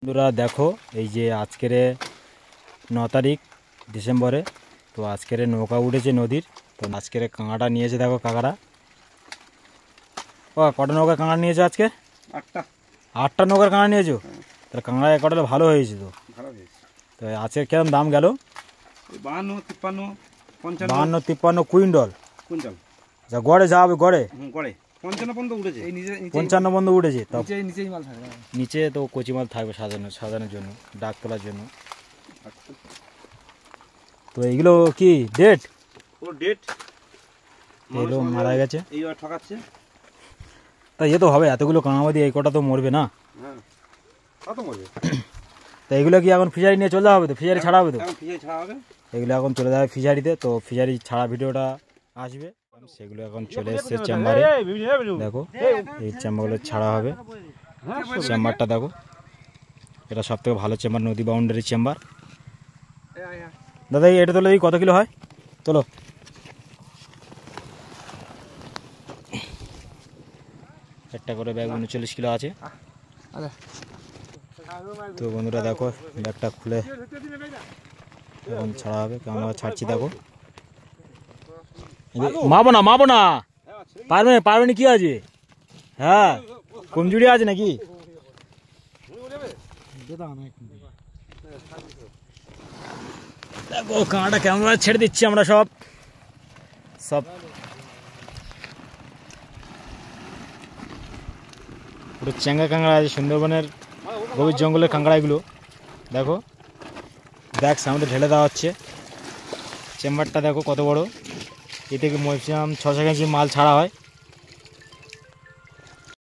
বন্ধুরা দেখো, এই যে আজকের 9 তারিখ ডিসেম্বরে, তো আজকের নৌকা উঠেছে নদীর। তো আজকের কাঁকড়া নিয়েছে, দেখো কাঁকড়া। ও কটা নৌকার কাঁকড়া নিয়েছো আজকে? 8টা নৌকার কাঁকড়া নিয়েছো? তাহলে কাঁকড়া কটা ভালো হয়েছে তো। তো আজকে কিরম দাম গেল? 52-53 কুইন্টাল। আচ্ছা, গড়ে যা হবে, গড়ে 55 পর্যন্ত উঠেছে। তো নিচে তো কচি মাল থাকবে সাজানোর জন্য, ডাক তোলার জন্য। তো এইগুলো কি ডেট? এগুলো মারা গেছে, তা এ তো হবে, এতগুলো কাঁকড়া এই কটা তো মরবে না। তা এগুলো কি এখন ফিশারি নিয়ে চলে যাবে? তো ফিশারি ছাড়া হবে তো? এগুলো এখন চলে যাবে ফিশারিতে। তো ফিশারি ছাড়া ভিডিওটা আসবে, সেগুলো এখন চলে এসছে চেম্বারে। দেখো এই চেম্বারগুলো ছাড়া হবে। চেম্বারটা দেখো, এটা সব থেকে ভালো চেম্বার, নদী বাউন্ডারি চেম্বার। দাদা এটা তোলো, এই কত কিলো হয়? তোলো। একটা করে ব্যাগ 39 কিলো আছে। তো বন্ধুরা দেখো, ব্যাগটা খুলে এখন ছাড়া হবে, কেমন ছাড়ছি দেখো। মাবো না পারবে না, কি আছে? হ্যাঁ, কমজুরি আছে নাকি? দেখো কাঁটা কেমন ছেড়ে দিচ্ছি আমরা সব পুরো চেঙ্গা কাঁকড়া আছে, সুন্দরবনের গভীর জঙ্গলের কাঁকড়া এগুলো। দেখো ব্যাগ সামনে ঢেলে দেওয়া হচ্ছে। চেম্বারটা দেখো কত বড়, এ থেকে ম্যাক্সিমাম 600 কেজি মাল ছাড়া হয়।